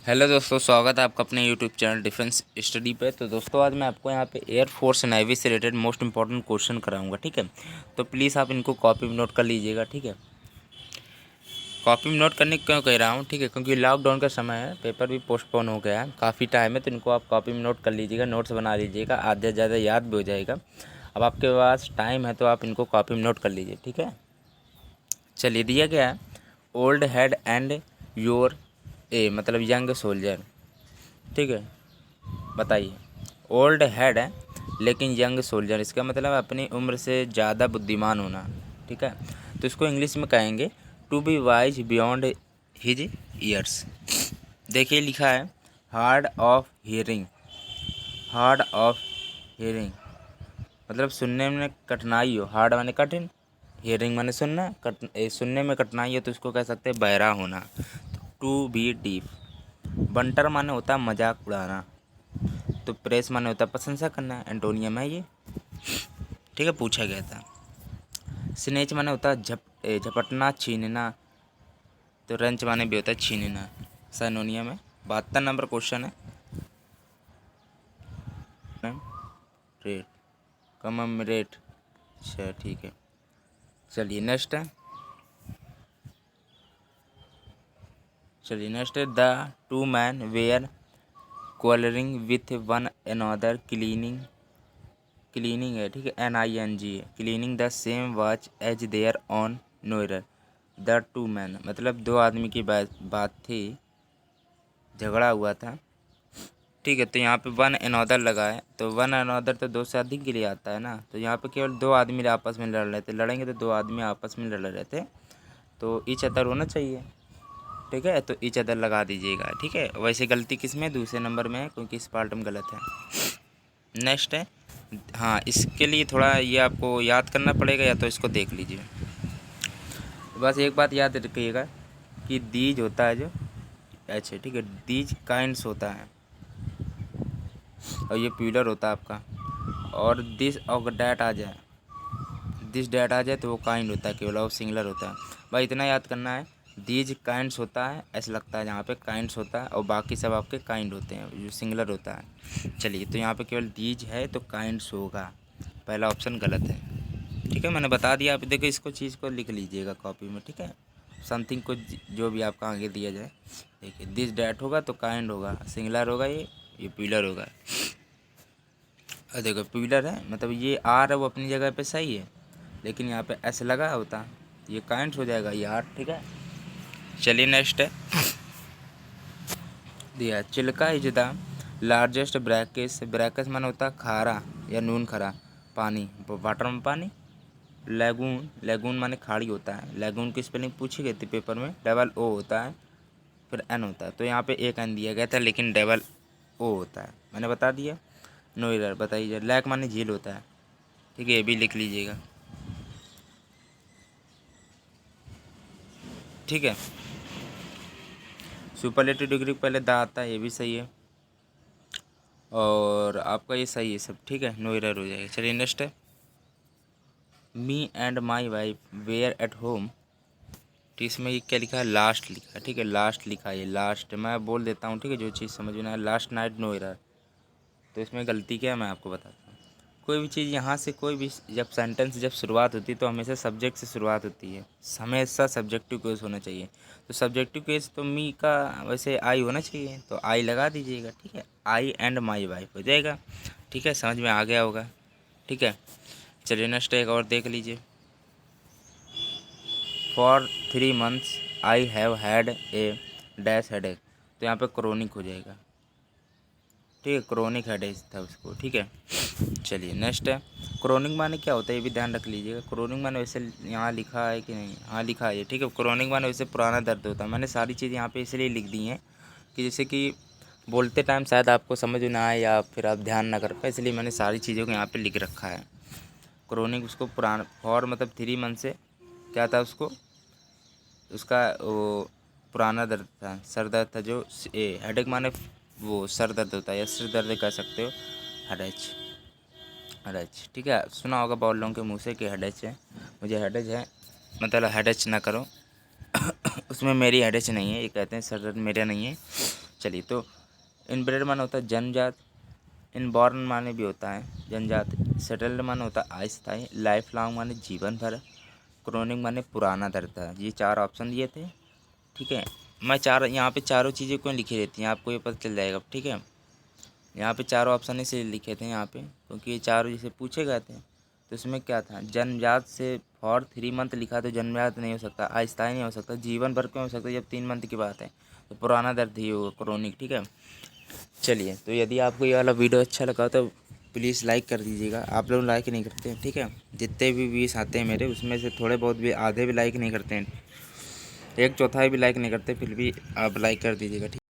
Hello दोस्तों, स्वागत है आपका अपने यूट्यूब चैनल डिफेंस स्टडी पे। तो दोस्तों आज मैं आपको यहाँ पे एयरफोर्स नेवी से रिलेटेड मोस्ट इंपॉर्टेंट क्वेश्चन कराऊंगा, ठीक है। तो प्लीज़ आप इनको कॉपी में नोट कर लीजिएगा, ठीक है। कॉपी में नोट करने क्यों कह रहा हूँ, ठीक है, क्योंकि लॉकडाउन का समय है, पेपर भी पोस्टपोन हो गया है, काफ़ी टाइम है, तो इनको आप कॉपी में नोट कर लीजिएगा, नोट्स बना लीजिएगा, आधे से ज़्यादा याद भी हो जाएगा। अब आपके पास टाइम है तो आप इनको कॉपी में नोट कर लीजिए, ठीक है। चलिए, दिया गया है ओल्ड हेड एंड योर ए मतलब यंग सोल्जर, ठीक है। बताइए, ओल्ड हेड है लेकिन यंग सोल्जर, इसका मतलब अपनी उम्र से ज़्यादा बुद्धिमान होना, ठीक है। तो इसको इंग्लिश में कहेंगे to be wise beyond his years. देखिए लिखा है hard of hearing, hard of hearing मतलब सुनने में कठिनाई हो, हार्ड माने कठिन, हियरिंग माने सुनना, सुनने में कठिनाई हो तो इसको कह सकते हैं बहरा होना। टू बी डीफ, बंटर माने होता है मजाक उड़ाना, तो प्रेस माने होता है प्रशंसा करना, एंटोनियम है ये, ठीक है, पूछा गया था। स्नेच माने होता है झपटना छीनना, तो रंच माने भी होता है छीनना, सैनोनियम है। 72 नंबर क्वेश्चन है। रेट कममरेट, अच्छा ठीक है। चलिए नेक्स्ट है, the two man were quarrelling with one another cleaning है, ठीक है, NING है, cleaning the same watch as their own नोयर। द टू मैन मतलब दो आदमी की बात थी, झगड़ा हुआ था, ठीक है। तो यहाँ पे वन अनदर लगा है, तो वन अनदर तो दो से अधिक के लिए आता है ना, तो यहाँ पे केवल दो आदमी आपस में लड़ रहे थे, लड़ेंगे तो दो आदमी आपस में लड़ रहे थे, तो ईच अदर होना चाहिए, ठीक है। तो ईच अदर लगा दीजिएगा, ठीक है। वैसे गलती किस में, दूसरे नंबर में है, क्योंकि इस पार्ट में गलत है। नेक्स्ट है, हाँ, इसके लिए थोड़ा ये आपको याद करना पड़ेगा, या तो इसको देख लीजिए। बस एक बात याद रखिएगा कि दीज होता है जो, अच्छा ठीक है, दीज काइंड्स होता है, और ये प्यूलर होता है आपका, और दिस और डैट आ जाए, दिस डैट आ जाए तो वो काइंड होता है केवल, और सिंगुलर होता है। भाई इतना याद करना है, दीज काइंड्स होता है, ऐसा लगता है जहाँ पे काइंड्स होता है, और बाकी सब आपके काइंड होते हैं जो सिंगुलर होता है। चलिए, तो यहाँ पे केवल दीज है तो काइंड्स होगा, पहला ऑप्शन गलत है, ठीक है। मैंने बता दिया, आप देखो इसको चीज़ को लिख लीजिएगा कॉपी में, ठीक है। समथिंग को जो भी आपका आगे दिया जाए, देखिए दिस डैट होगा तो काइंड होगा, सिंगुलर होगा, ये प्यूलर होगा। और देखो प्यूलर है मतलब ये आर है वो अपनी जगह पे सही है, लेकिन यहाँ पे एस लगा होता, ये काइंड हो जाएगा ये आर, ठीक है। चलिए नेक्स्ट है, दिया चिल्का इज द लार्जेस्ट ब्रैकेस, ब्रैकेस माना होता है खारा या नून खरा पानी, वाटर में पानी। लैगून, लैगून माने खाड़ी होता है, लैगून की स्पेलिंग पूछी गई थी पेपर में, डबल ओ होता है, फिर एन होता है, तो यहाँ पे एक एन दिया गया था लेकिन डबल ओ होता है, मैंने बता दिया। नो एरर, बताइए। लैक माने झील होता है, ठीक है, ये भी लिख लीजिएगा, ठीक है। सुपरलेटिव डिग्री पहले दा आता है, ये भी सही है, और आपका ये सही है सब, ठीक है, नो एरर हो जाएगा। चलिए नेक्स्ट है, me and my wife were at home, तो इसमें ये क्या लिखा है, लास्ट लिखा है, ठीक है, लास्ट लिखा है, ये लास्ट मैं बोल देता हूँ, ठीक है, जो चीज़ समझ में ना आए, लास्ट नाइट नो एरर। तो इसमें गलती क्या है मैं आपको बताता हूँ। कोई भी चीज़ यहाँ से, कोई भी जब सेंटेंस जब शुरुआत होती है तो हमेशा सब्जेक्ट से शुरुआत होती है, हमेशा सब्जेक्टिव केस होना चाहिए, तो सब्जेक्टिव केस तो मी का वैसे आई होना चाहिए, तो आई लगा दीजिएगा, ठीक है, आई एंड माई वाइफ हो जाएगा, ठीक है, समझ में आ गया होगा, ठीक है। चलिए नेक्स्ट एक और देख लीजिए, for 3 months I have had a dash headache, तो यहाँ पे क्रोनिक हो जाएगा, ठीक है, क्रोनिक हेडेक था उसको, ठीक है। चलिए नेक्स्ट है, क्रोनिक माने क्या होता है ये भी ध्यान रख लीजिएगा। क्रोनिक माने वैसे यहाँ लिखा है कि नहीं, हाँ लिखा है, ठीक है। क्रोनिक माने वैसे पुराना दर्द होता है, मैंने सारी चीज़ यहाँ पे इसलिए लिख दी हैं कि जैसे कि बोलते टाइम शायद आपको समझ ना आए या फिर आप ध्यान ना कर पाए, इसलिए मैंने सारी चीज़ों को यहाँ पे लिख रखा है। क्रोनिक उसको पुराना, फॉर मतलब 3 month से क्या था उसको, उसका वो पुराना दर्द था, सर दर्द था, जो हेडेक माने वो सर दर्द होता है, या सिर दर्द कह सकते हो, हेडेच, हेडेच, ठीक है। सुना होगा बहुत लोगों के मुँह से कि हेडेच है, मुझे हेडेच है, मतलब हेडेच ना करो उसमें मेरी हेडेच नहीं है, ये कहते हैं सर दर्द मेरा नहीं है। चलिए, तो इनब्रेड माने होता है जन्मजात, इनबॉर्न माने भी होता है जन्मजात, सेटल्ड माने होता है अस्थायी, लाइफ लॉन्ग माने जीवन भर, क्रोनिक माने पुराना दर्द है। ये 4 ऑप्शन दिए थे, ठीक है। मैं यहाँ पे चारों चीज़ें क्यों लिखी रहती हैं आपको ये पता चल जाएगा, ठीक है। यहाँ पे चारों ऑप्शन इसलिए लिखे थे यहाँ पे क्योंकि ये चारों जैसे पूछे गए थे। तो इसमें क्या था, जन्मजात से फॉर 3 मंथ लिखा तो जन्मजात नहीं हो सकता, अस्थायी नहीं हो सकता, जीवन भर क्यों हो सकता जब 3 मंथ की बात है, तो पुराना दर्द ही होगा, क्रोनिक, ठीक है। चलिए, तो यदि आपको ये वाला वीडियो अच्छा लगा तो प्लीज़ लाइक कर दीजिएगा। आप लोग लाइक नहीं करते हैं, ठीक है। जितने भी व्यूज़ आते हैं मेरे उसमें से थोड़े बहुत भी, आधे भी लाइक नहीं करते हैं, 1/4 भी लाइक नहीं करते, फिर भी आप लाइक कर दीजिएगा, ठीक।